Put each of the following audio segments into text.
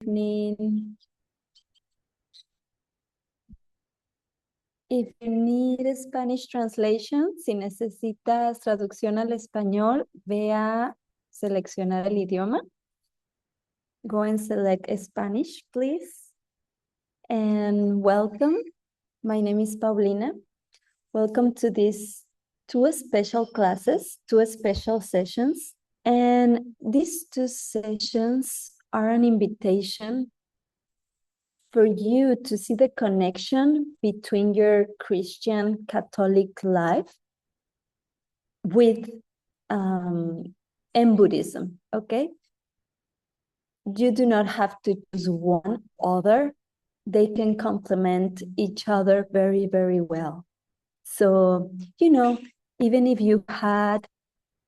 evening. If you need a Spanish translation, si necesitas traducción al español, ve a seleccionar el idioma. Go and select Spanish, please. And welcome. My name is Paulina. Welcome to these two special classes, two special sessions. And these two sessions are an invitation for you to see the connection between your Christian Catholic life with and Buddhism, okay? You do not have to choose one other. They can complement each other very, very well. So, even if you had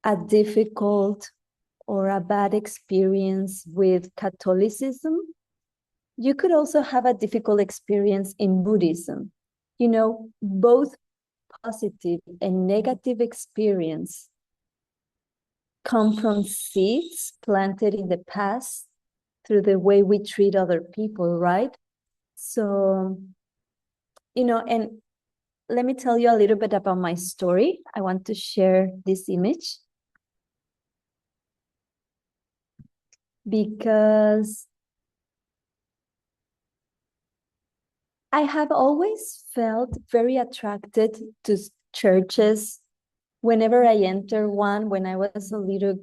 a difficult or a bad experience with Catholicism, you could also have a difficult experience in Buddhism. Both positive and negative experience come from seeds planted in the past through the way we treat other people, right? So, and let me tell you a little bit about my story. I want to share this image because I have always felt very attracted to churches. Whenever I enter one, when I was a little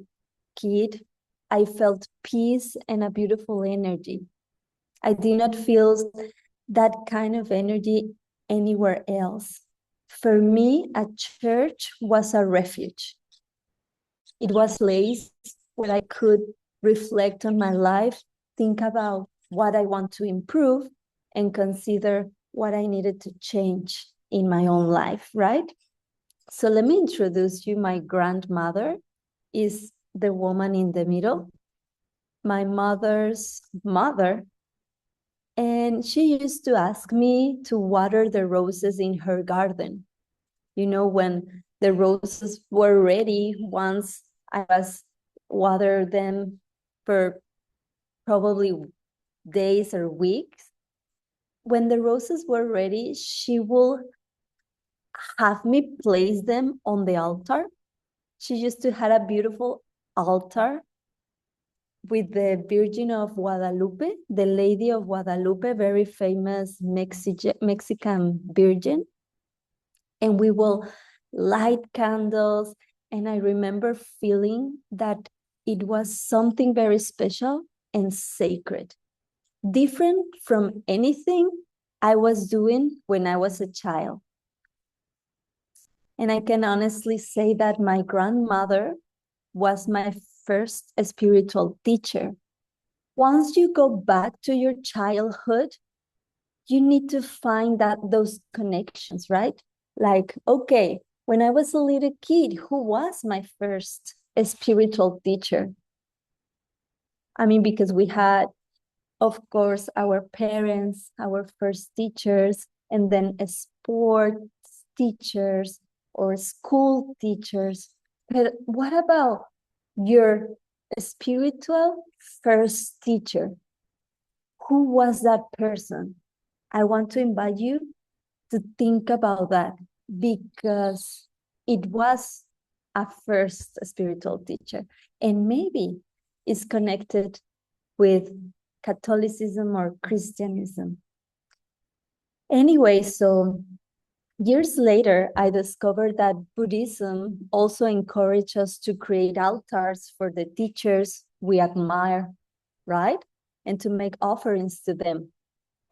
kid, I felt peace and a beautiful energy. I did not feel that kind of energy anywhere else. For me, a church was a refuge. It was a place where I could reflect on my life, think about what I want to improve, and consider what I needed to change in my own life, right? So let me introduce you. My grandmother is the woman in the middle, my mother's mother. And she used to ask me to water the roses in her garden. When the roses were ready, once I was water them for probably days or weeks. When the roses were ready, she will have me place them on the altar. She used to have a beautiful altar with the Virgin of Guadalupe, the Lady of Guadalupe, very famous Mexican Virgin. And we will light candles. And I remember feeling that it was something very special and sacred, different from anything I was doing when I was a child. And I can honestly say that my grandmother was my first spiritual teacher. Once you go back to your childhood, you need to find those connections, right? Like, okay, when I was a little kid, who was my first spiritual teacher? I mean, because we had, of course, our parents, our first teachers, and then sports teachers or school teachers. But what about your spiritual first teacher? Who was that person? I want to invite you to think about that because it was a first spiritual teacher and maybe it's connected with Catholicism or Christianism. Anyway, so years later, I discovered that Buddhism also encourages us to create altars for the teachers we admire, right? And to make offerings to them.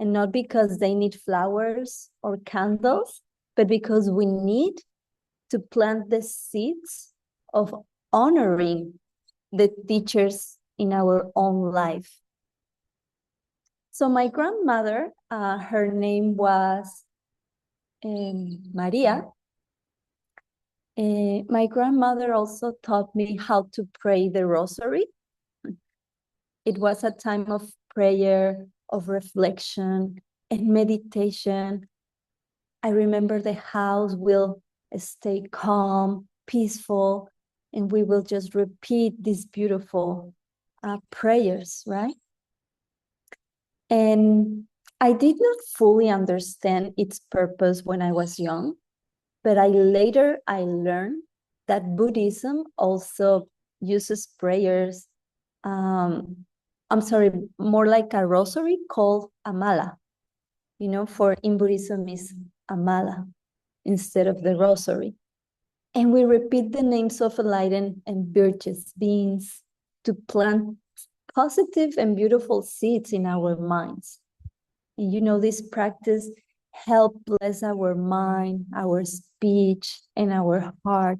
And not because they need flowers or candles, but because we need to plant the seeds of honoring the teachers in our own life. So my grandmother, her name was Maria. My grandmother also taught me how to pray the rosary. It was a time of prayer, of reflection and meditation. I remember the house will stay calm, peaceful, and we will just repeat these beautiful prayers, right? And I did not fully understand its purpose when I was young, but I learned that Buddhism also uses prayers. I'm sorry, more like a rosary called a mala. For in Buddhism is a mala instead of the rosary. And we repeat the names of enlightened and virtuous beings to plant positive and beautiful seeds in our minds. And this practice help bless our mind, our speech, and our heart.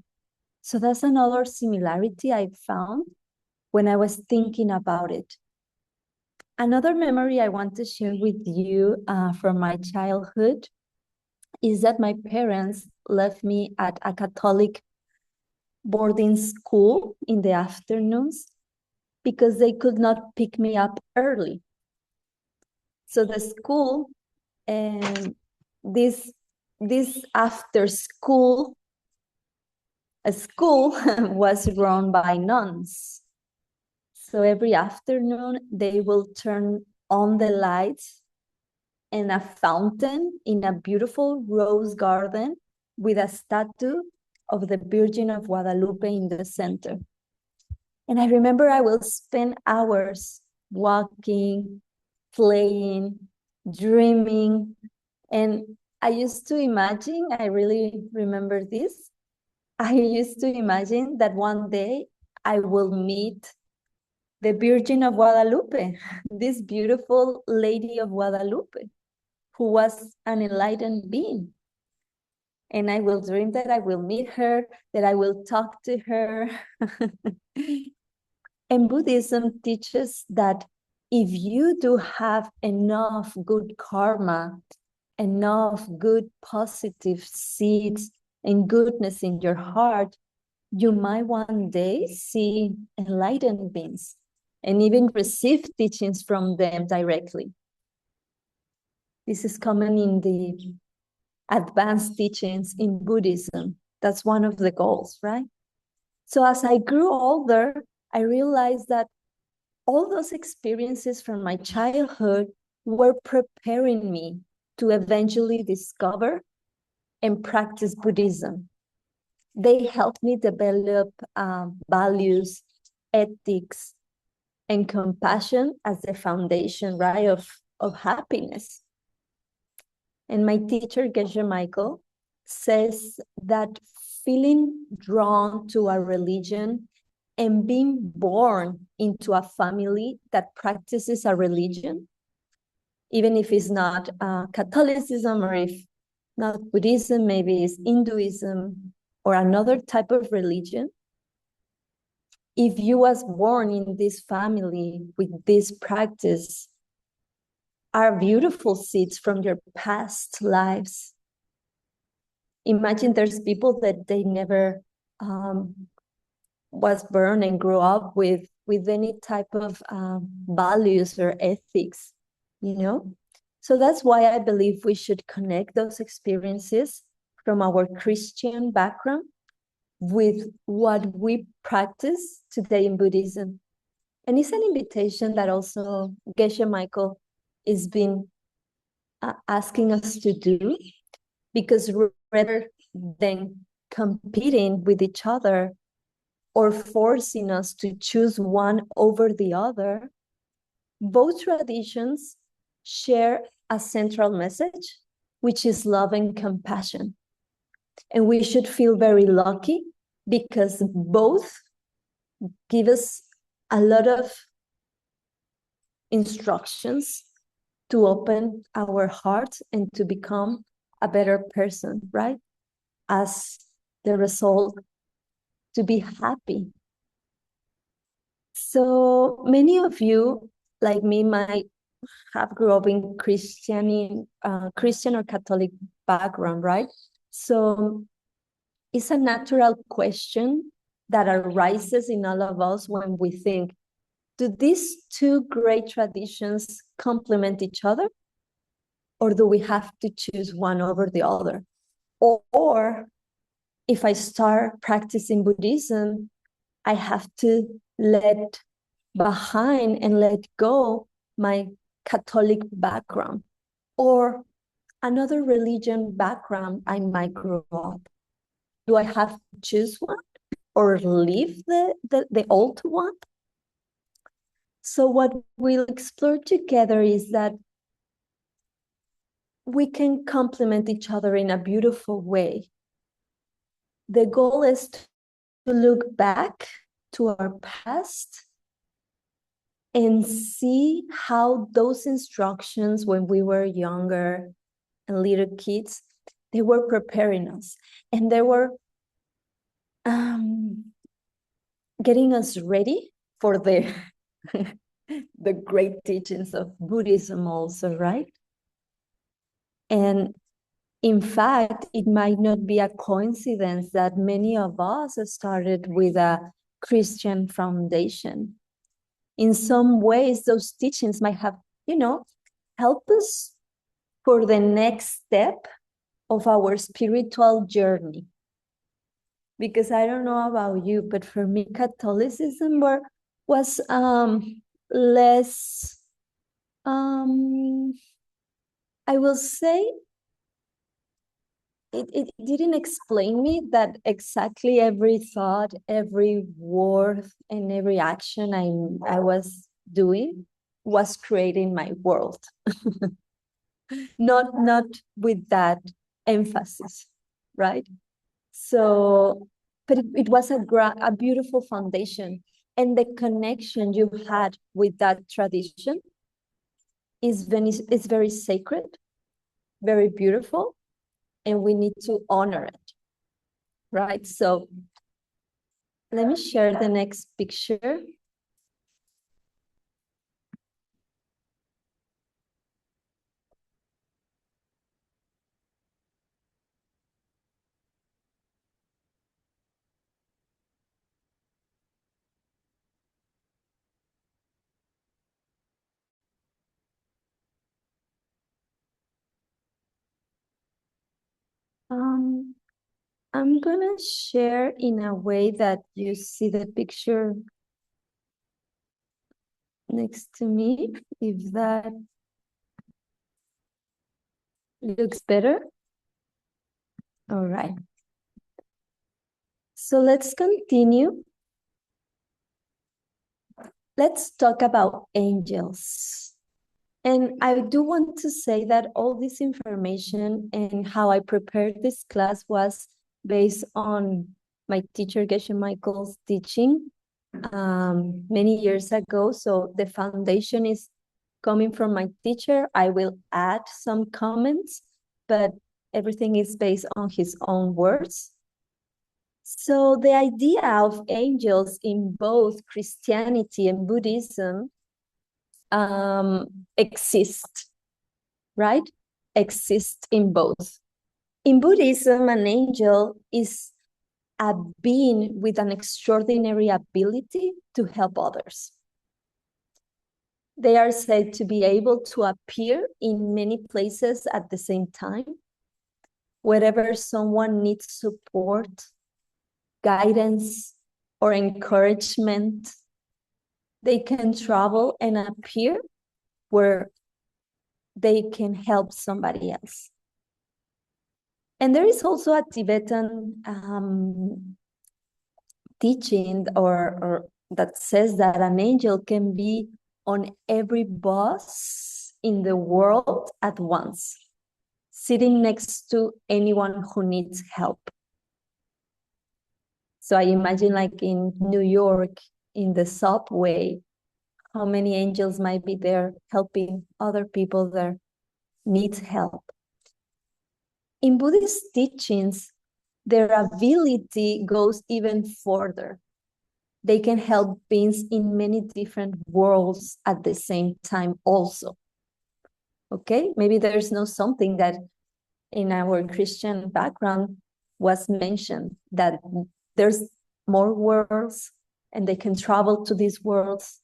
So that's another similarity I found when I was thinking about it. Another memory I want to share with you from my childhood is that my parents left me at a Catholic boarding school in the afternoons because they could not pick me up early. So the school and this after school, a school was run by nuns. So every afternoon they will turn on the lights and a fountain in a beautiful rose garden with a statue of the Virgin of Guadalupe in the center. And I remember I will spend hours walking, playing, dreaming. And I used to imagine, I really remember this, I used to imagine that one day I will meet the Virgin of Guadalupe, this beautiful Lady of Guadalupe, who was an enlightened being. And I will dream that I will meet her, that I will talk to her. And Buddhism teaches that if you do have enough good karma, enough good positive seeds and goodness in your heart, you might one day see enlightened beings and even receive teachings from them directly. This is common in the advanced teachings in Buddhism. That's one of the goals, right? So as I grew older, I realized that all those experiences from my childhood were preparing me to eventually discover and practice Buddhism. They helped me develop values, ethics, and compassion as the foundation, right, of happiness. And my teacher, Geshe Michael, says that feeling drawn to a religion and being born into a family that practices a religion, even if it's not Catholicism or if not Buddhism, maybe it's Hinduism or another type of religion. If you was born in this family with this practice, are beautiful seeds from your past lives. Imagine there's people that they never was born and grew up with any type of values or ethics, So that's why I believe we should connect those experiences from our Christian background with what we practice today in Buddhism. And it's an invitation that also Geshe Michael has been asking us to do, because rather than competing with each other or forcing us to choose one over the other, both traditions share a central message, which is love and compassion. And we should feel very lucky because both give us a lot of instructions to open our hearts and to become a better person, right? As the result, to be happy. So many of you, like me, might have grew up in Christian or Catholic background, right? So it's a natural question that arises in all of us when we think, do these two great traditions complement each other? Or do we have to choose one over the other? Or if I start practicing Buddhism, I have to let behind and let go my Catholic background or another religion background I might grow up? Do I have to choose one or leave the old one? So what we'll explore together is that we can complement each other in a beautiful way. The goal is to look back to our past and see how those instructions when we were younger and little kids, they were preparing us and they were getting us ready for the the great teachings of Buddhism also, right? And in fact, it might not be a coincidence that many of us started with a Christian foundation. In some ways, those teachings might have, help us for the next step of our spiritual journey. Because I don't know about you, but for me, Catholicism was less, I will say, it didn't explain me that exactly every thought, every word, and every action I was doing was creating my world. Not with that emphasis, right? So, but it was a beautiful foundation. And the connection you had with that tradition is very sacred, very beautiful, and we need to honor it, right? So let me share the next picture. I'm gonna share in a way that you see the picture next to me, if that looks better. All right. So let's continue. Let's talk about angels. And I do want to say that all this information and how I prepared this class was based on my teacher, Geshe Michael's teaching many years ago. So the foundation is coming from my teacher. I will add some comments, but everything is based on his own words. So the idea of angels in both Christianity and Buddhism exist, right? Exist in both. In Buddhism, an angel is a being with an extraordinary ability to help others. They are said to be able to appear in many places at the same time. Wherever someone needs support, guidance, or encouragement, they can travel and appear where they can help somebody else. And there is also a Tibetan teaching or that says that an angel can be on every bus in the world at once, sitting next to anyone who needs help. So I imagine like in New York, in the subway, how many angels might be there helping other people that need help. In Buddhist teachings, their ability goes even further. They can help beings in many different worlds at the same time also. Okay, maybe there's no something that in our Christian background was mentioned, that there's more worlds and they can travel to these worlds.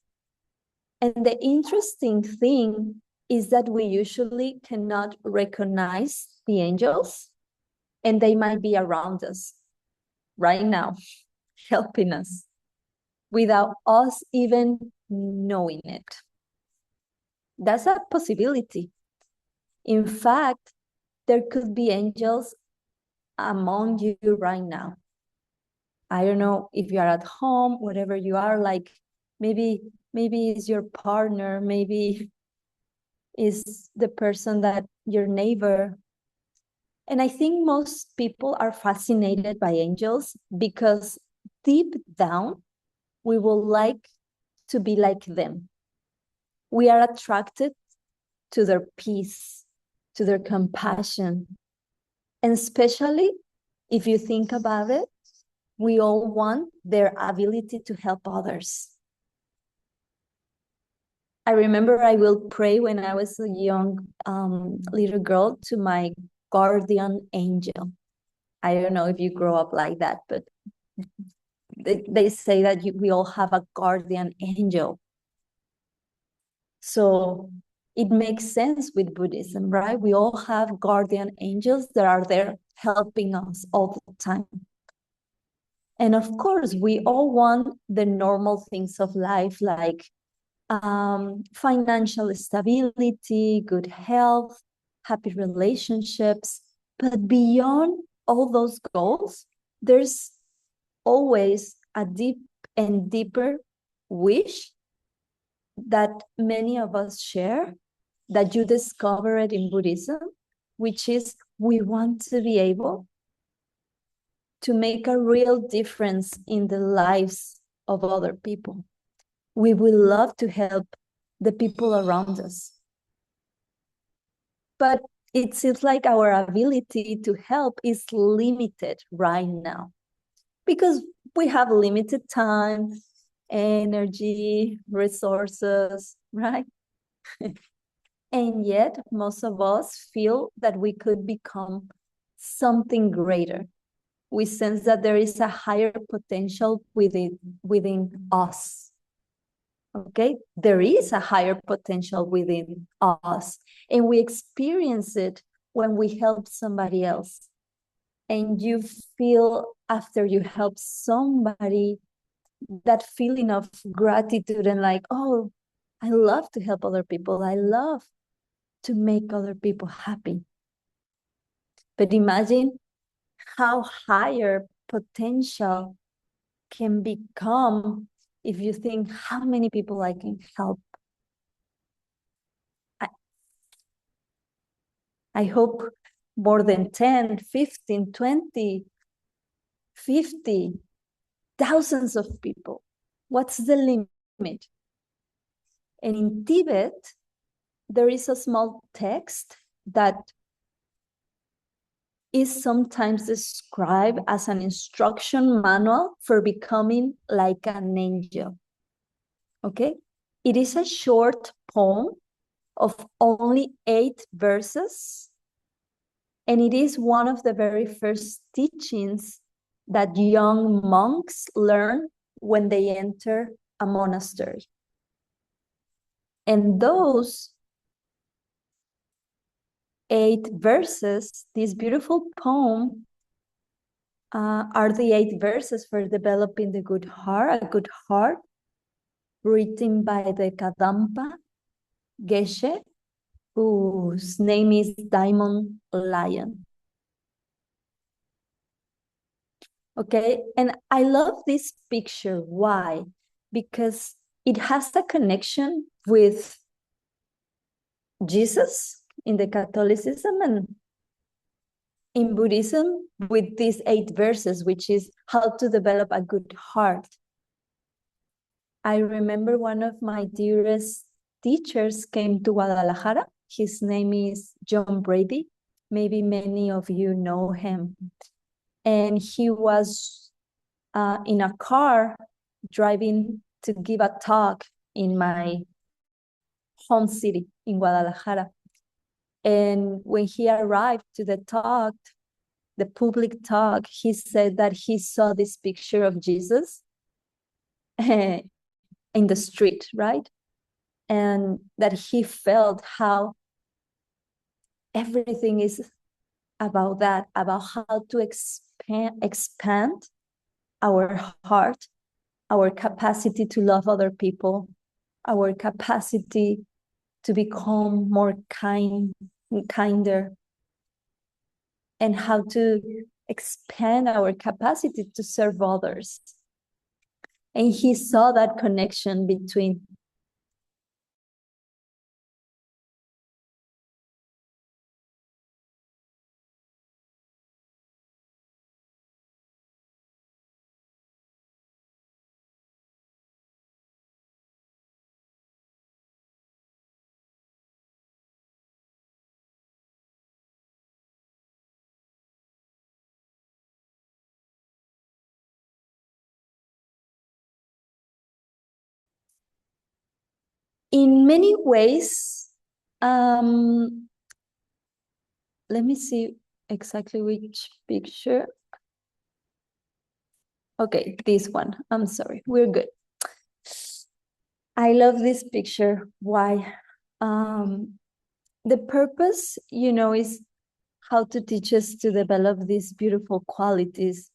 And the interesting thing is that we usually cannot recognize the angels, and they might be around us right now, helping us without us even knowing it. That's a possibility. In fact, there could be angels among you right now. I don't know if you are at home, whatever you are, like maybe it's your partner, maybe is the person that your neighbor. And I think most people are fascinated by angels because deep down, we will like to be like them. We are attracted to their peace, to their compassion. And especially if you think about it, we all want their ability to help others. I remember I will pray when I was a young little girl to my guardian angel. I don't know if you grow up like that, but they say that we all have a guardian angel. So it makes sense with Buddhism, right? We all have guardian angels that are there helping us all the time. And of course, we all want the normal things of life, like financial stability, good health, happy relationships. But beyond all those goals, there's always a deep and deeper wish that many of us share, that you discover it in Buddhism, which is we want to be able to make a real difference in the lives of other people. We will love to help the people around us. But it seems like our ability to help is limited right now because we have limited time, energy, resources, right? And yet, most of us feel that we could become something greater. We sense that there is a higher potential within us. Okay, there is a higher potential within us, and we experience it when we help somebody else. And you feel after you help somebody that feeling of gratitude and like, oh, I love to help other people. I love to make other people happy. But imagine how higher potential can become if you think how many people I can help. I hope more than 10, 15, 20, 50, thousands of people. What's the limit? And in Tibet, there is a small text that is sometimes described as an instruction manual for becoming like an angel. Okay? It is a short poem of only 8 verses, and it is one of the very first teachings that young monks learn when they enter a monastery. And those 8 verses, this beautiful poem, are the 8 verses for developing the good heart, a good heart, written by the Kadampa Geshe, whose name is Diamond Lion. Okay, and I love this picture. Why? Because it has a connection with Jesus in the Catholicism and in Buddhism with these 8 verses, which is how to develop a good heart. I remember one of my dearest teachers came to Guadalajara. His name is John Brady. Maybe many of you know him. And he was in a car driving to give a talk in my home city in Guadalajara. And when he arrived to the talk, the public talk, he said that he saw this picture of Jesus in the street, right? And that he felt how everything is about that, about how to expand our heart, our capacity to love other people, our capacity to become more kinder, and how to expand our capacity to serve others. And he saw that connection between in many ways. Let me see exactly which picture. Okay, this one. I'm sorry, we're good. I love this picture. Why? The purpose, is how to teach us to develop these beautiful qualities.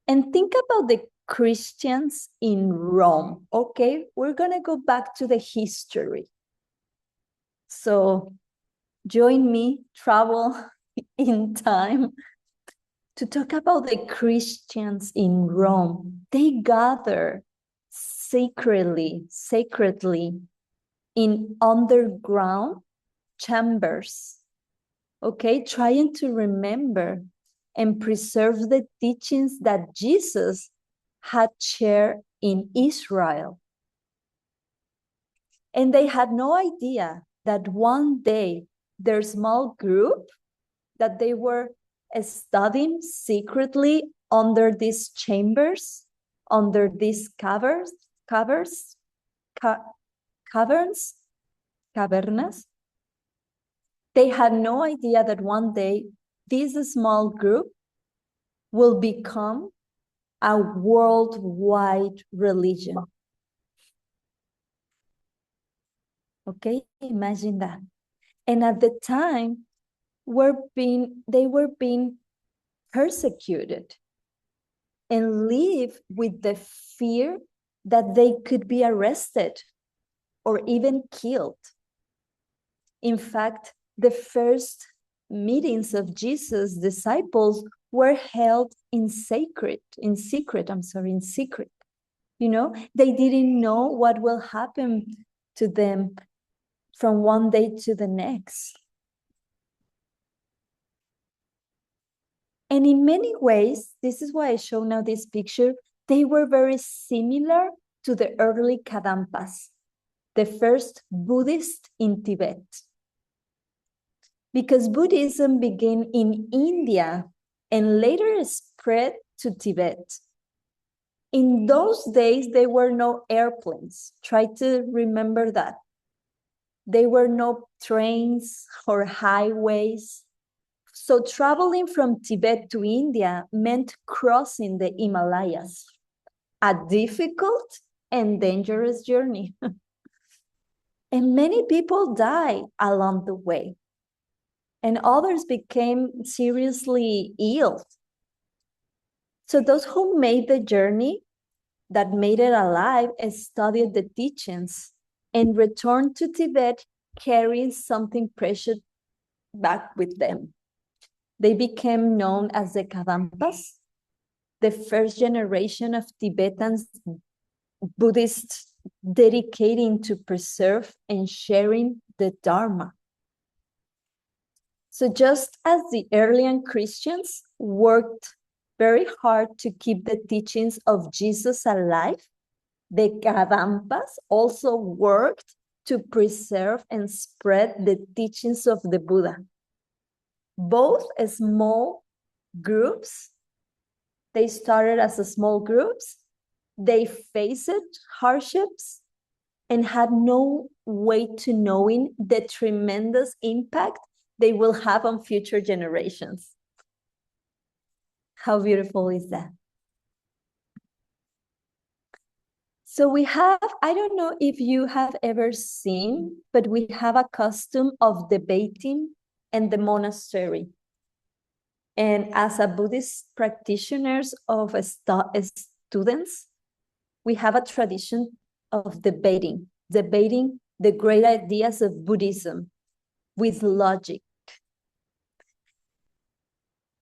And think about the Christians in Rome. Okay, we're gonna go back to the history. So join me, travel in time to talk about the Christians in Rome. They gather sacredly in underground chambers, okay, trying to remember and preserve the teachings that Jesus had shared in Israel. And they had no idea that one day their small group that they were studying secretly under these chambers, under these cavernas, they had no idea that one day this small group will become a worldwide religion. Okay, imagine that. And at the time, they were being persecuted and live with the fear that they could be arrested or even killed. In fact, the first meetings of Jesus' disciples were held in secret. They didn't know what will happen to them from one day to the next. And in many ways, this is why I show now this picture, they were very similar to the early Kadampas, the first Buddhist in Tibet. Because Buddhism began in India and later spread to Tibet. In those days, there were no airplanes. Try to remember that. There were no trains or highways. So traveling from Tibet to India meant crossing the Himalayas, a difficult and dangerous journey. And many people died along the way, and others became seriously ill. So those who made the journey, that made it alive, studied the teachings and returned to Tibet carrying something precious back with them. They became known as the Kadampas, the first generation of Tibetans Buddhists dedicating to preserve and sharing the Dharma. So just as the early Christians worked very hard to keep the teachings of Jesus alive, the Kadampas also worked to preserve and spread the teachings of the Buddha. Both small groups, they started as small groups, they faced hardships and had no way to knowing the tremendous impact they will have on future generations. How beautiful is that? So we have, I don't know if you have ever seen, but we have a custom of debating in the monastery. And as a Buddhist practitioners of students, we have a tradition of debating the great ideas of Buddhism with logic.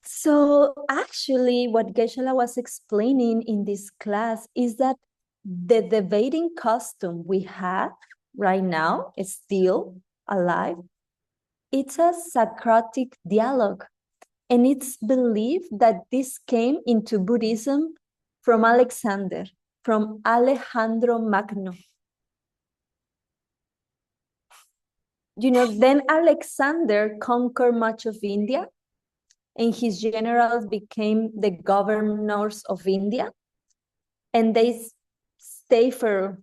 So actually, what Geshe-la was explaining in this class is that the debating custom we have right now is still alive. It's a Socratic dialogue, and it's believed that this came into Buddhism from Alejandro Magno. You know, then Alexander conquered much of India, and his generals became the governors of India, and they stay for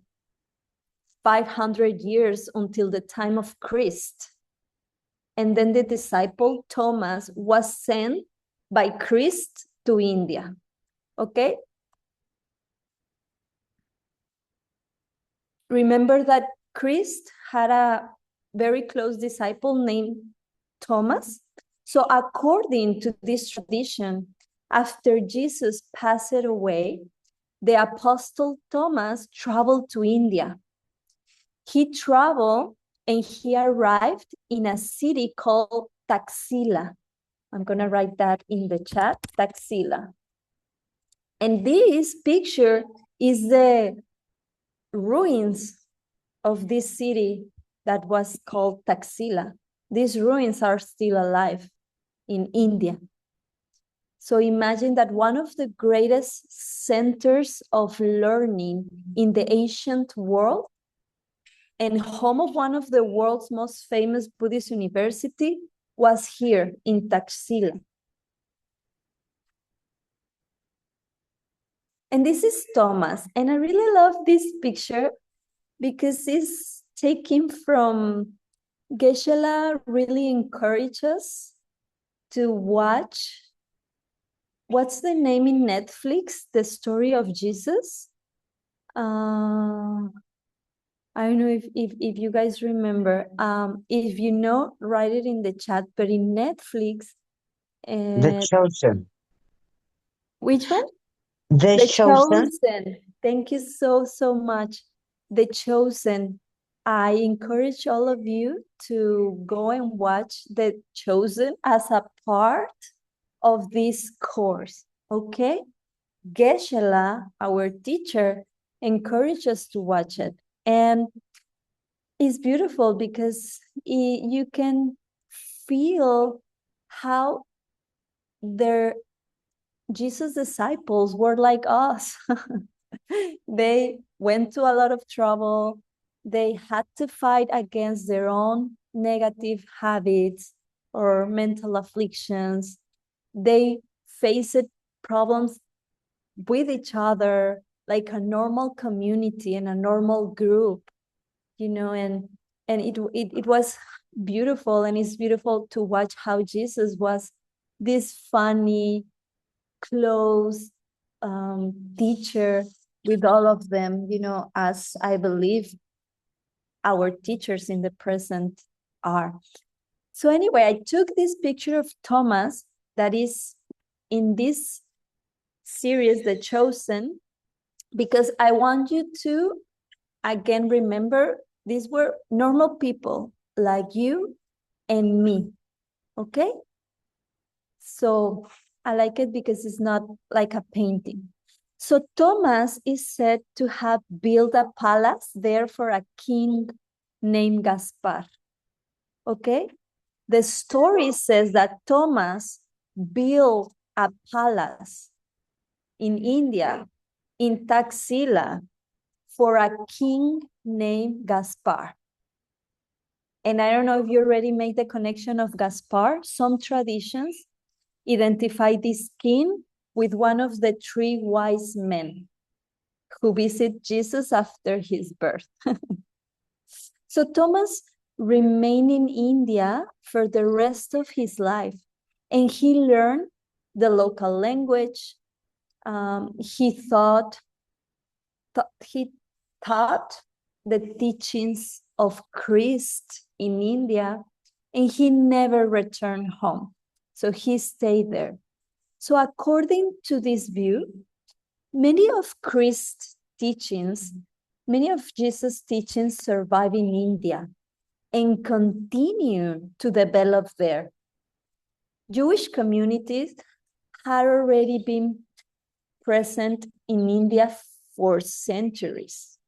500 years until the time of Christ. And then the disciple Thomas was sent by Christ to India. Okay? Remember that Christ had a very close disciple named Thomas. So according to this tradition, after Jesus passed away, the apostle Thomas traveled to India. He traveled and he arrived in a city called Taxila. I'm going to write that in the chat, Taxila. And this picture is the ruins of this city that was called Taxila. These ruins are still alive in India. So imagine that one of the greatest centers of learning in the ancient world and home of one of the world's most famous Buddhist university was here in Taxila. And this is Thomas. And I really love this picture because it's taken from Geshe-la really encourages us to watch, what's the name in Netflix? The Story of Jesus. I don't know if you guys remember. If you know, write it in the chat. But in Netflix, The Chosen. Which one? The Chosen. Chosen. Thank you so much. The Chosen. I encourage all of you to go and watch The Chosen as a part of this course. Okay? Geshe-la, our teacher, encouraged us to watch it. And it's beautiful because you can feel how Jesus' disciples were like us. They went to a lot of trouble. They had to fight against their own negative habits or mental afflictions. They faced problems with each other like a normal community and a normal group, you know, and it was beautiful, and it's beautiful to watch how Jesus was this funny, close teacher with all of them, you know, as I believe our teachers in the present are. So anyway, I took this picture of Thomas that is in this series, The Chosen, because I want you to, again, remember these were normal people like you and me, okay? So I like it because it's not like a painting. So Thomas is said to have built a palace there for a king named Gaspar, okay? The story says that Thomas built a palace in India, in Taxila, for a king named Gaspar. And I don't know if you already made the connection of Gaspar. Some traditions identify this king with one of the three wise men who visit Jesus after his birth. So Thomas remained in India for the rest of his life, and he learned the local language. He taught the teachings of Christ in India, and he never returned home. So he stayed there. So according to this view, many of Christ's teachings Many of Jesus' teachings survive in India and continue to develop there. Jewish communities had already been present in India for centuries,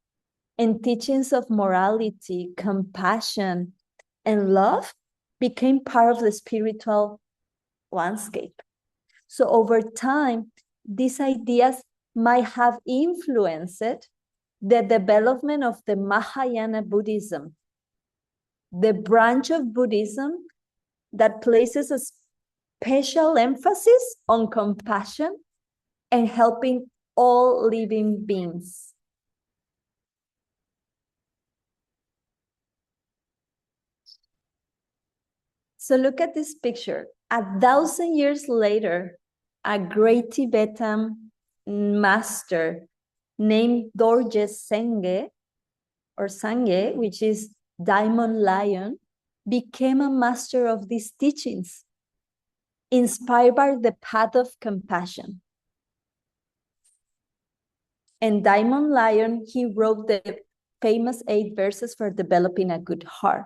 and teachings of morality, compassion, and love became part of the spiritual landscape. So over time, these ideas might have influenced the development of the Mahayana Buddhism, the branch of Buddhism that places a special emphasis on compassion and helping all living beings. So look at this picture. 1,000 years later, a great Tibetan master named Dorje Senge, or Sangye, which is Diamond Lion, became a master of these teachings, inspired by the path of compassion. And Diamond Lion, he wrote the famous 8 verses for developing a good heart.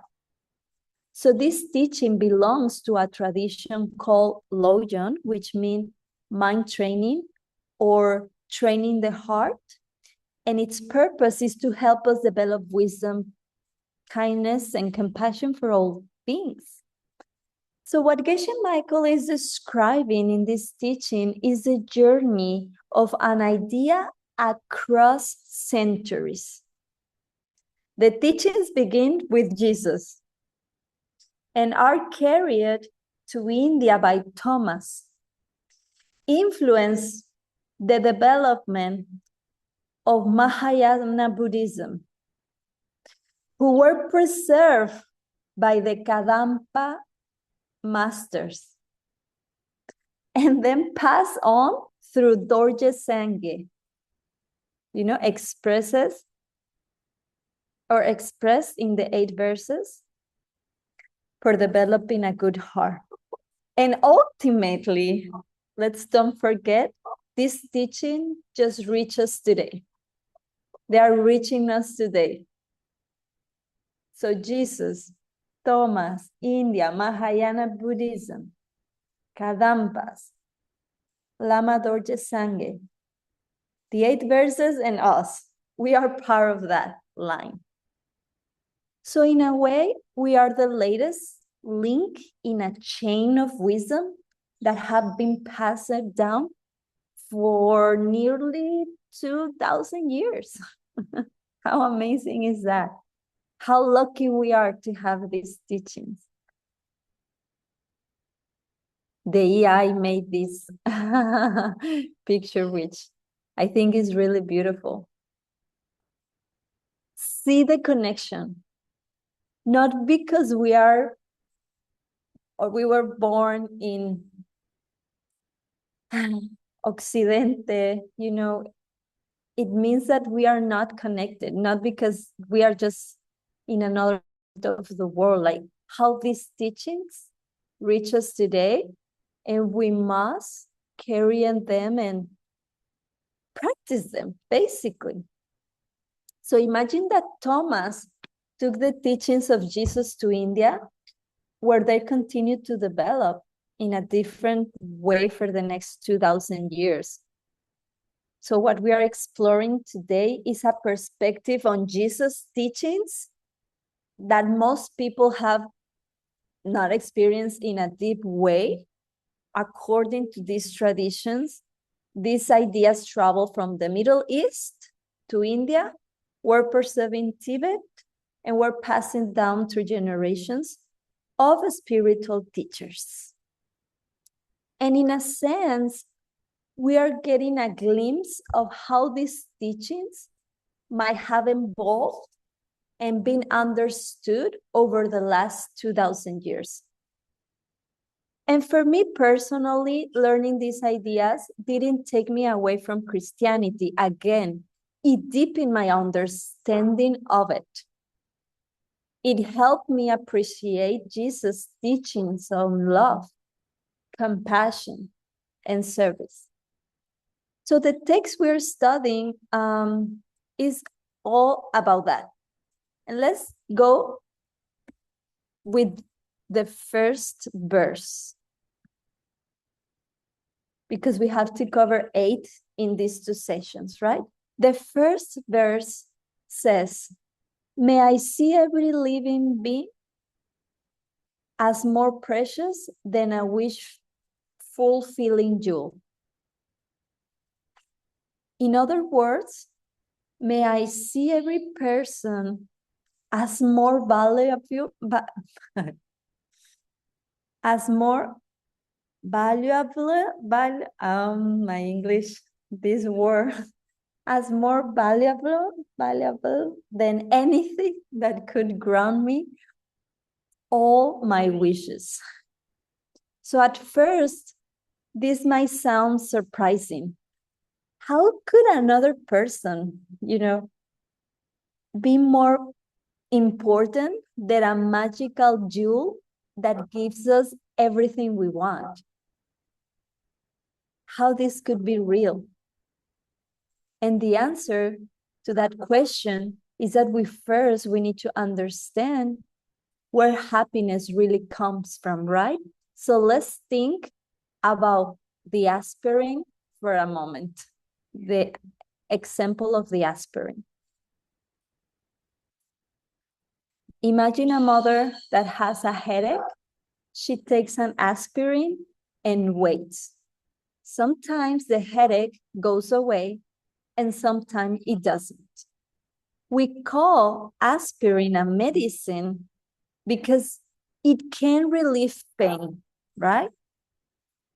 So this teaching belongs to a tradition called Lojong, which means mind training or training the heart. And its purpose is to help us develop wisdom, kindness, and compassion for all beings. So what Geshe Michael is describing in this teaching is the journey of an idea across centuries. The teachings begin with Jesus and are carried to India by Thomas, influence the development of Mahayana Buddhism, who were preserved by the Kadampa masters, and then pass on through Dorje Sangye, expressed in the 8 verses for developing a good heart. And ultimately, let's don't forget, this teaching just reaches us today. They are reaching us today. So Jesus, Thomas, India, Mahayana Buddhism, Kadampas, Lama Dorje Sangye, the 8 verses and us, we are part of that line. So in a way, we are the latest link in a chain of wisdom that have been passed down for nearly 2,000 years. How amazing is that? How lucky we are to have these teachings. The AI made this picture, which I think is really beautiful. See the connection. Not because we were born in Occidente, it means that we are not connected, not because we are just in another part of the world, like how these teachings reach us today, and we must carry them and practice them, basically. So imagine that Thomas took the teachings of Jesus to India, where they continued to develop in a different way for the next 2,000 years. So what we are exploring today is a perspective on Jesus' teachings that most people have not experienced in a deep way. According to these traditions, these ideas travel from the Middle East to India, were preserved in Tibet, and were passing down through generations of spiritual teachers. And in a sense, we are getting a glimpse of how these teachings might have evolved and been understood over the last 2,000 years. And for me personally, learning these ideas didn't take me away from Christianity. Again, it deepened my understanding of it. It helped me appreciate Jesus' teachings on love, compassion, and service. So the text we're studying is all about that. And let's go with the first verse, because we have to cover 8 in these 2 sessions, right? The first verse says, may I see every living being as more precious than a wish-fulfilling jewel. In other words, may I see every person as more valuable, my English, this word, as more valuable than anything that could grant me all my wishes. So at first, this might sound surprising. How could another person, be more important than a magical jewel that gives us everything we want? How this could be real? And the answer to that question is that we need to understand where happiness really comes from, right? So let's think about the aspirin for a moment. The example of the aspirin. Imagine a mother that has a headache. She takes an aspirin and waits. Sometimes the headache goes away and sometimes it doesn't. We call aspirin a medicine because it can relieve pain, right?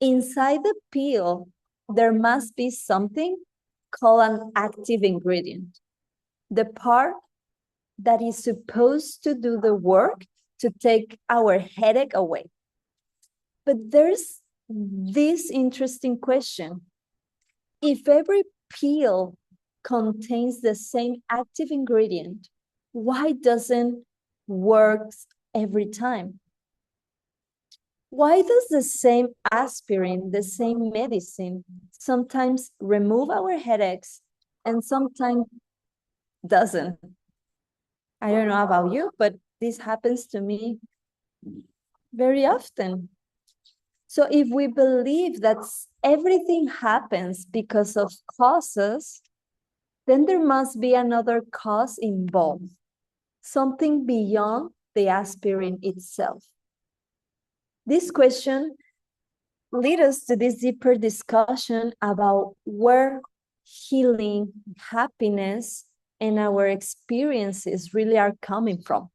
Inside the pill, there must be something called an active ingredient, the part that is supposed to do the work to take our headache away. But there's this interesting question. If every pill contains the same active ingredient, why doesn't it work every time? Why does the same aspirin, the same medicine, sometimes remove our headaches and sometimes doesn't? I don't know about you, but this happens to me very often. So if we believe that everything happens because of causes, then there must be another cause involved, something beyond the aspirin itself. This question leads us to this deeper discussion about where healing, happiness, and our experiences really are coming from.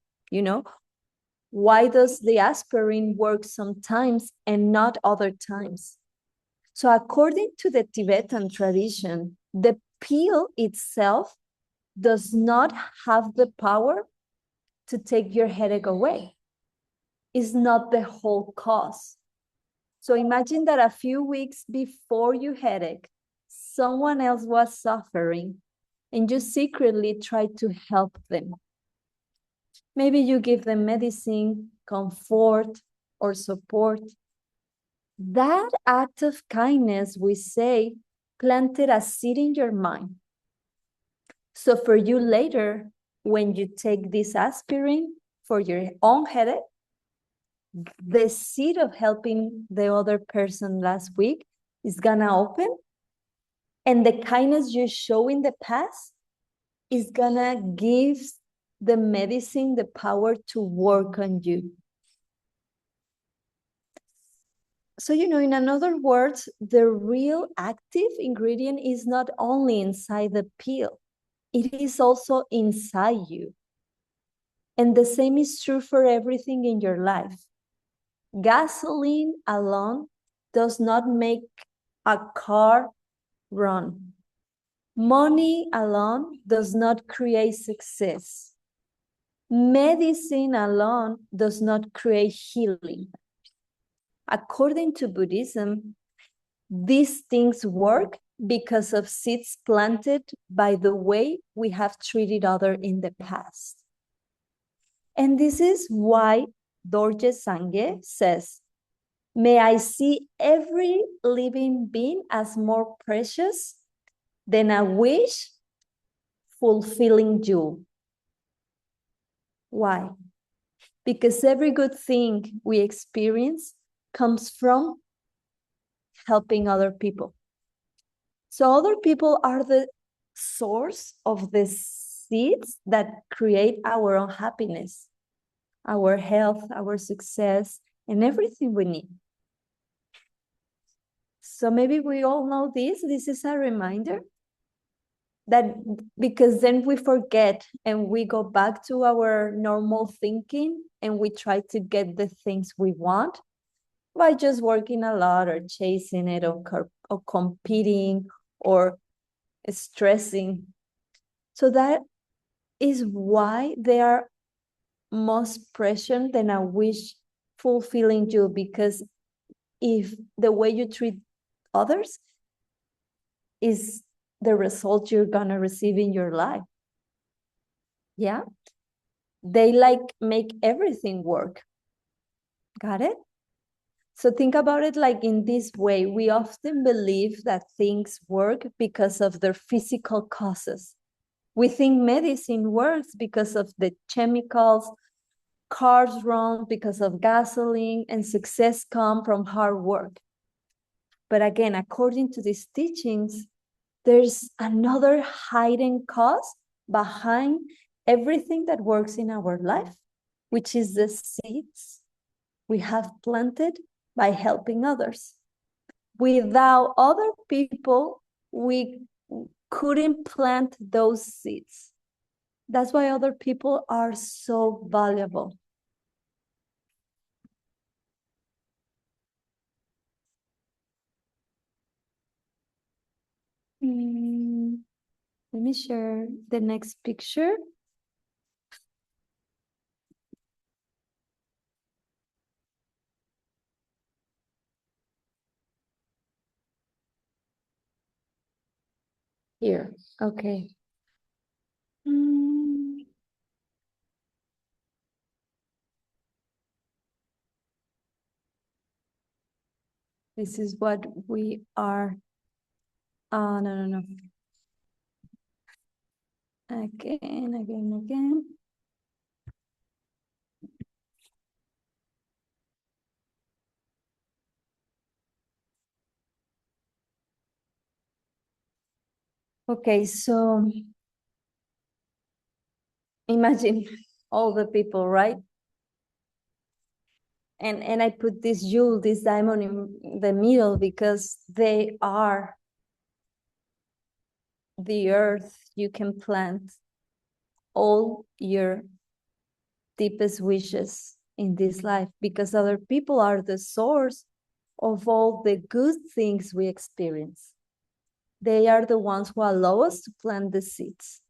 Why does the aspirin work sometimes and not other times? So according to the Tibetan tradition, the pill itself does not have the power to take your headache away. It's not the whole cause. So imagine that a few weeks before your headache, someone else was suffering and you secretly tried to help them. Maybe you give them medicine, comfort, or support. That act of kindness, we say, planted a seed in your mind. So for you later, when you take this aspirin for your own headache, the seed of helping the other person last week is gonna open, and the kindness you show in the past is gonna give the medicine the power to work on you. So, in other words, the real active ingredient is not only inside the pill, it is also inside you. And the same is true for everything in your life. Gasoline alone does not make a car run. Money alone does not create success. Medicine alone does not create healing. According to Buddhism, these things work because of seeds planted by the way we have treated others in the past. And this is why Dorje Sangye says, may I see every living being as more precious than a wish fulfilling you. Why? Because every good thing we experience comes from helping other people. So other people are the source of the seeds that create our own happiness, our health, our success, and everything we need. So maybe we all know this. This is a reminder that, because then we forget and we go back to our normal thinking and we try to get the things we want by just working a lot or chasing it or competing or stressing. So that is why they are most present than a wish fulfilling you, because if the way you treat others is the result you're gonna receive in your life. Yeah, they like make everything work. Got it? So think about it like in this way. We often believe that things work because of their physical causes. We think medicine works because of the chemicals, cars run because of gasoline, and success comes from hard work. But again, according to these teachings, there's another hidden cause behind everything that works in our life, which is the seeds we have planted by helping others. Without other people, we couldn't plant those seeds. That's why other people are so valuable. Let me share the next picture. Here, okay. This is what we are. No. Again. Okay, so imagine all the people, right? And I put this jewel, this diamond in the middle because they are the earth you can plant all your deepest wishes in this life, because other people are the source of all the good things we experience. They are the ones who allow us to plant the seeds,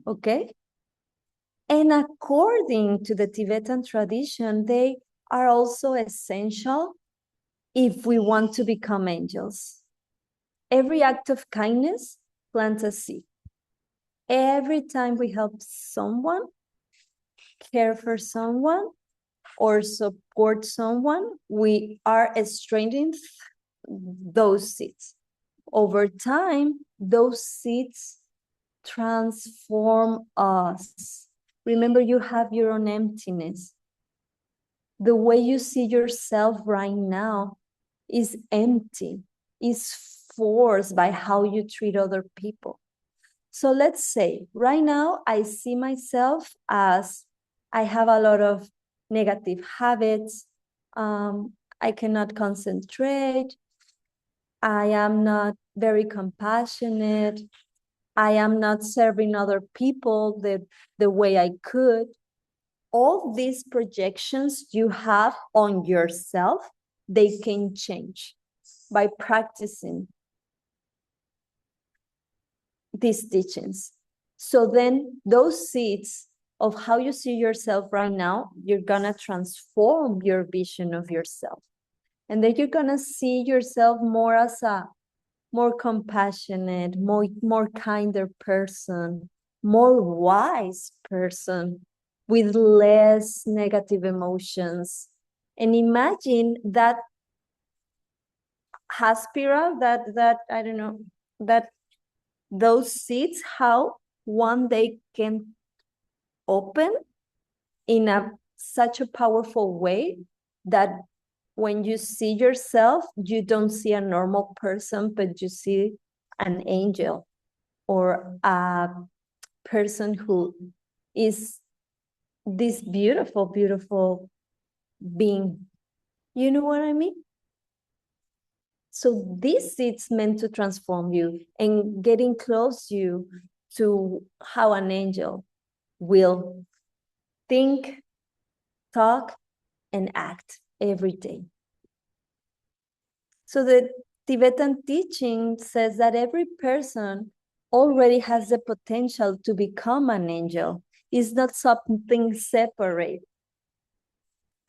okay? And according to the Tibetan tradition, they are also essential if we want to become angels. Every act of kindness plants a seed. Every time we help someone, care for someone, or support someone, we are strengthening those seeds. Over time, those seeds transform us. Remember, you have your own emptiness. The way you see yourself right now is empty, is forced by how you treat other people. So let's say right now I see myself as I have a lot of negative habits. I cannot concentrate. I am not very compassionate. I am not serving other people the way I could. All these projections you have on yourself, they can change by practicing these teachings. So then those seeds of how you see yourself right now, you're gonna transform your vision of yourself. And then you're gonna see yourself more as a more compassionate, more kinder person, more wise person with less negative emotions. And imagine that spiral, that I don't know, that those seeds, how one day can open in such a powerful way that when you see yourself, you don't see a normal person, but you see an angel or a person who is this beautiful, beautiful being. You know what I mean? So this is meant to transform you and getting close you to how an angel will think, talk, and act every day. So the Tibetan teaching says that every person already has the potential to become an angel. It's not something separate.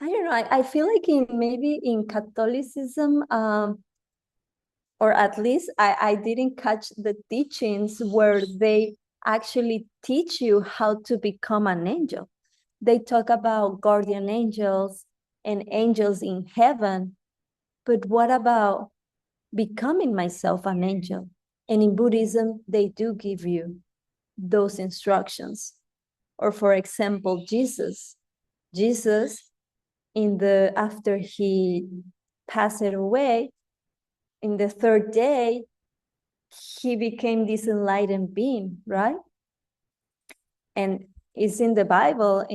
I don't know. I feel like maybe in Catholicism, or at least I didn't catch the teachings where they actually teach you how to become an angel. They talk about guardian angels and angels in heaven, but what about becoming myself an angel? And in Buddhism, they do give you those instructions. Or for example, Jesus, after he passed away, in the third day, he became this enlightened being, right? And it's in the Bible,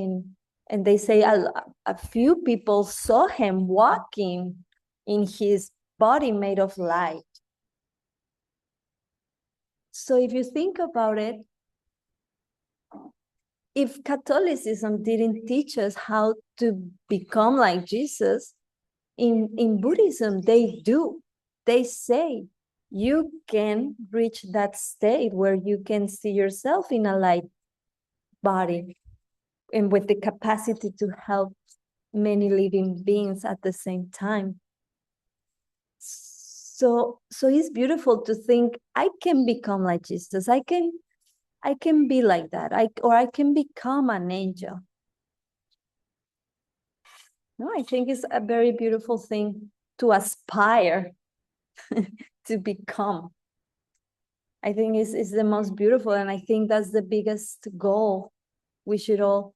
and they say a few people saw him walking in his body made of light. So if you think about it, if Catholicism didn't teach us how to become like Jesus, in Buddhism, they do. They say you can reach that state where you can see yourself in a light body and with the capacity to help many living beings at the same time. So it's beautiful to think I can become like Jesus. I can be like that. Or I can become an angel. No, I think it's a very beautiful thing to aspire to become. I think it's the most beautiful, and I think that's the biggest goal. We should all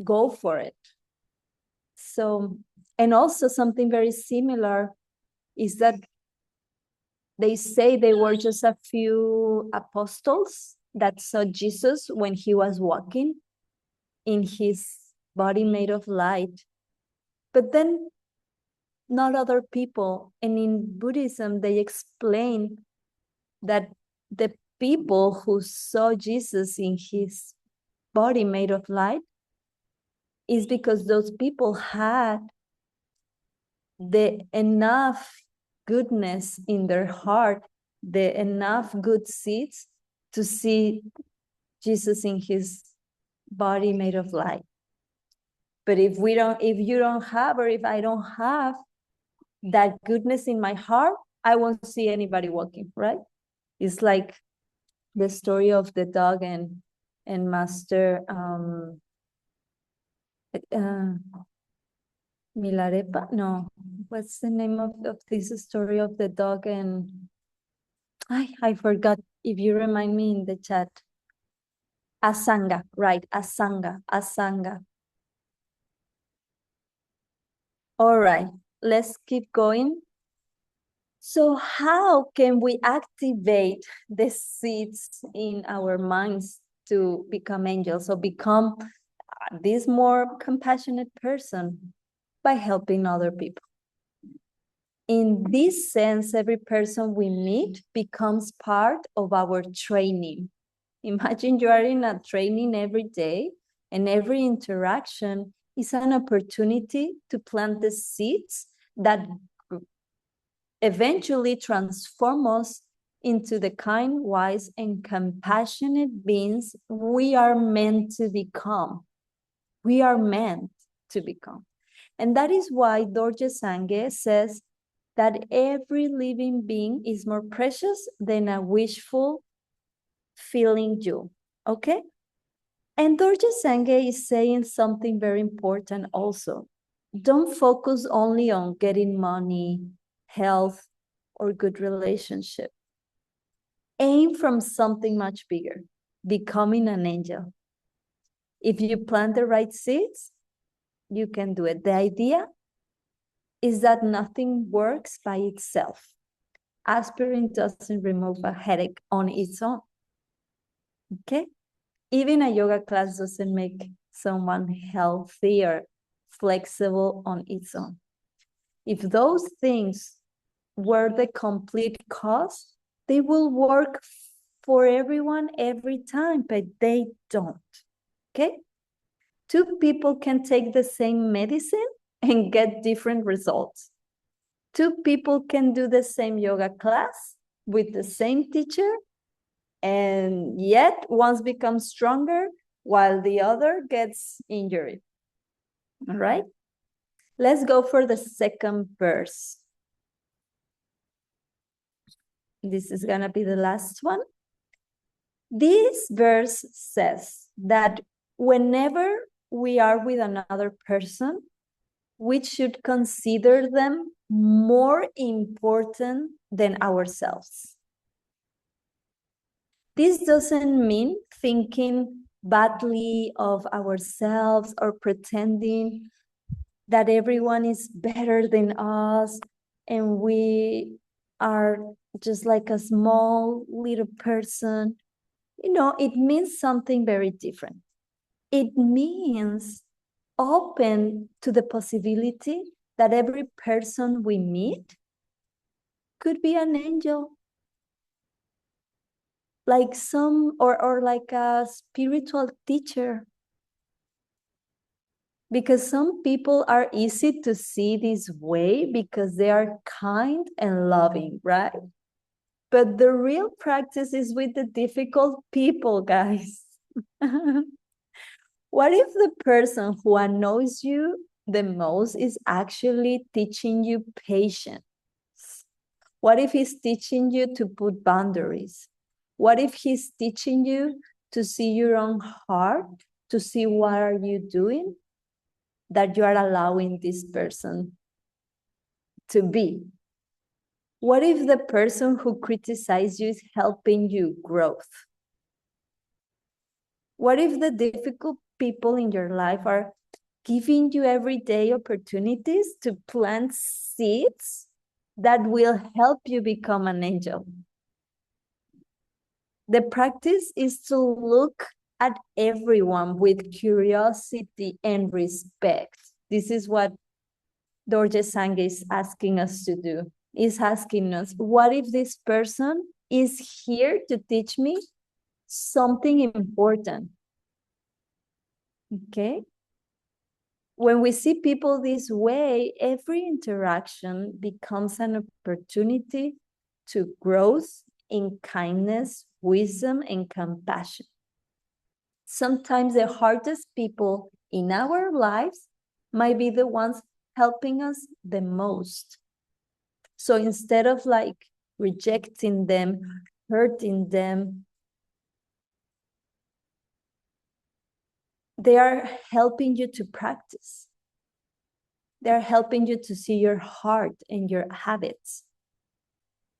go for it. So, and also something very similar is that they say they were just a few apostles that saw Jesus when he was walking in his body made of light, but then not other people. And in Buddhism, they explain that the people who saw Jesus in his body made of light is because those people had the enough goodness in their heart, the enough good seeds to see Jesus in his body made of light. But if you don't have, or if I don't have that goodness in my heart, I won't see anybody walking, right? It's like the story of the dog and Master Milarepa. No, what's the name of this story of the dog and I forgot. If you remind me in the chat. Asanga, right? Asanga. All right, let's keep going. So how can we activate the seeds in our minds to become angels or become this more compassionate person? By helping other people. In this sense, every person we meet becomes part of our training. Imagine you are in a training every day, and every interaction is an opportunity to plant the seeds that eventually transform us into the kind, wise, and compassionate beings we are meant to become. We are meant to become. And that is why Dorje Sangye says that every living being is more precious than a wishful feeling you, okay? And Dorje Sangye is saying something very important also. Don't focus only on getting money, health, or good relationship. Aim from something much bigger. becoming an angel. If you plant the right seeds, you can do it. The idea is that nothing works by itself. Aspirin doesn't remove a headache on its own. Okay? Even a yoga class doesn't make someone healthy or flexible on its own. If those things were the complete cause, they will work for everyone every time, but they don't. Okay? Two people can take the same medicine and get different results. Two people can do the same yoga class with the same teacher, and yet one becomes stronger while the other gets injured. All right? Let's go for the second verse. This is going to be the last one. This verse says that whenever we are with another person, we should consider them more important than ourselves. This doesn't mean thinking badly of ourselves or pretending that everyone is better than us and we are just like a small little person. You know, it means something very different. It means open to the possibility that every person we meet could be an angel, like or like a spiritual teacher. Because some people are easy to see this way because they are kind and loving, right? But the real practice is with the difficult people, guys. What if the person who annoys you the most is actually teaching you patience? What if he's teaching you to put boundaries? What if he's teaching you to see your own heart, to see what are you doing that you are allowing this person to be? What if the person who criticizes you is helping you growth? What if the difficult people in your life are giving you everyday opportunities to plant seeds that will help you become an angel? The practice is to look at everyone with curiosity and respect. This is what Dorje Sangha is asking us to do. Is asking us, what if this person is here to teach me something important? Okay? When we see people this way, every interaction becomes an opportunity to growth in kindness, wisdom, and compassion. Sometimes the hardest people in our lives might be the ones helping us the most. So instead of like rejecting them, hurting them, they are helping you to practice. They're helping you to see your heart and your habits.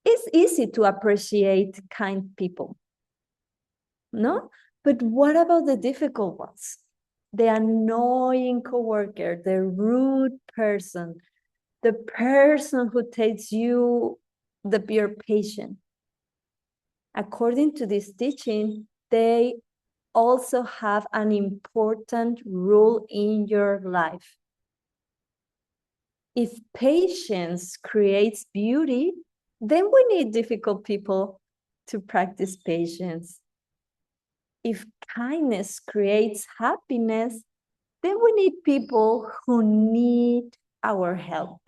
It's easy to appreciate kind people, no? But what about the difficult ones? The annoying coworker, the rude person, the person who takes you your patient. According to this teaching, they also have an important role in your life. If patience creates beauty, then we need difficult people to practice patience. If kindness creates happiness, then we need people who need our help.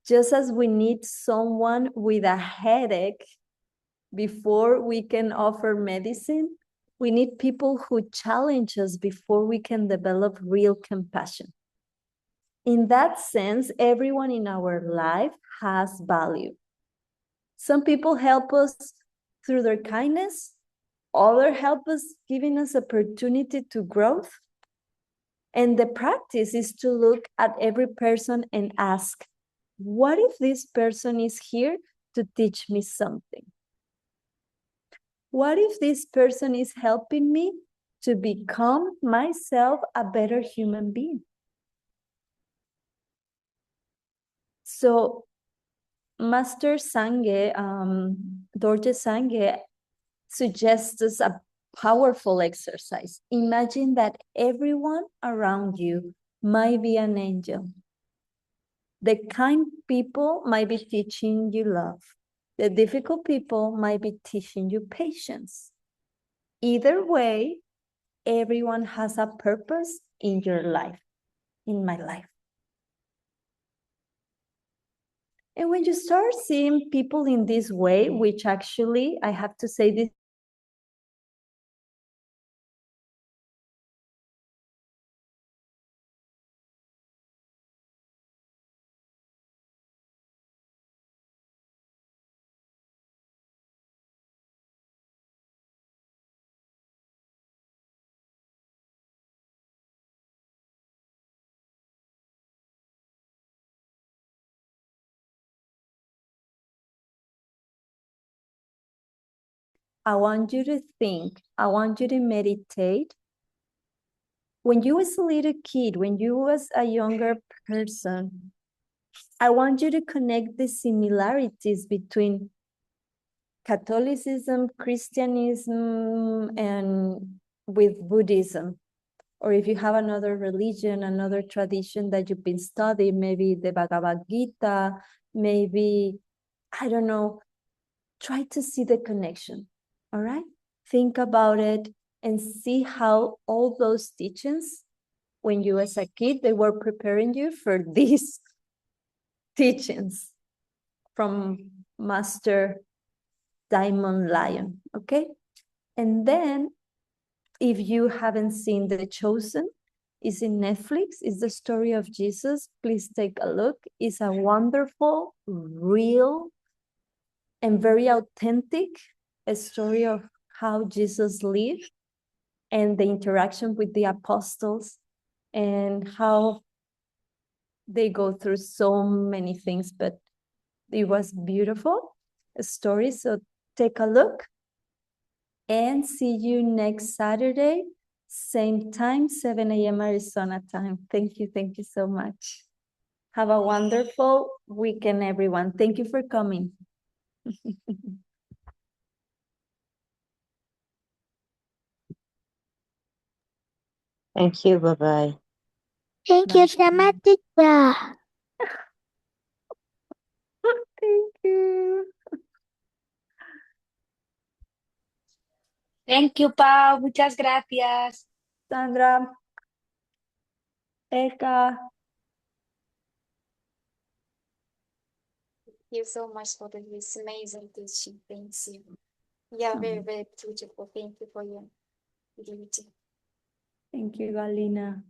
Just as we need someone with a headache before we can offer medicine, we need people who challenge us before we can develop real compassion. In that sense, everyone in our life has value. Some people help us through their kindness, others help us giving us opportunity to growth. And the practice is to look at every person and ask, what if this person is here to teach me something? What if this person is helping me to become myself a better human being? So Master Sange, Dorje Sange, suggests us a powerful exercise. Imagine that everyone around you might be an angel. The kind people might be teaching you love. The difficult people might be teaching you patience. Either way, everyone has a purpose in your life, in my life. And when you start seeing people in this way, which actually, I have to say this, I want you to think, I want you to meditate. When you was a little kid, when you was a younger person, I want you to connect the similarities between Catholicism, Christianism, and with Buddhism. Or if you have another religion, another tradition that you've been studying, maybe the Bhagavad Gita, maybe, I don't know, try to see the connection, all right? Think about it and see how all those teachings, when you as a kid, they were preparing you for these teachings from Master Diamond Lion, okay? And then if you haven't seen The Chosen, it's in Netflix. It's the story of Jesus. Please take a look. It's a wonderful, real, and very authentic story of how Jesus lived and the interaction with the apostles and how they go through so many things, but it was beautiful a story. So take a look and see you next Saturday, same time, 7 a.m. Arizona time. Thank you. Thank you so much. Have a wonderful weekend, everyone. Thank you for coming. Thank you. Bye-bye. Thank you so much, teacher. Thank you. Thank you, Pau. Muchas gracias. Sandra, Eka. Thank you so much for this amazing teaching. Thank you. Yeah, very, very beautiful. Thank you for your beauty. Thank you, Galina.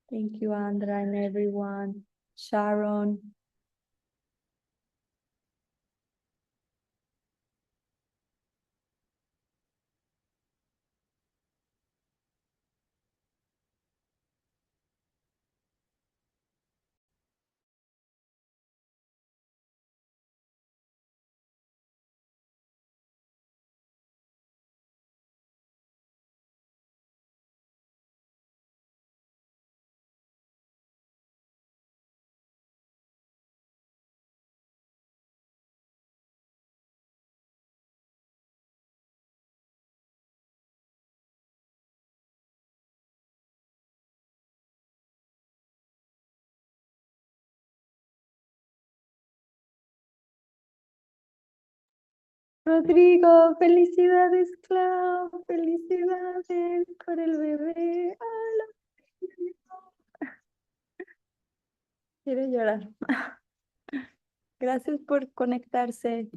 Thank you, Andra and everyone. Sharon. Rodrigo, felicidades, Clau, felicidades por el bebé. Quiero llorar. Gracias por conectarse.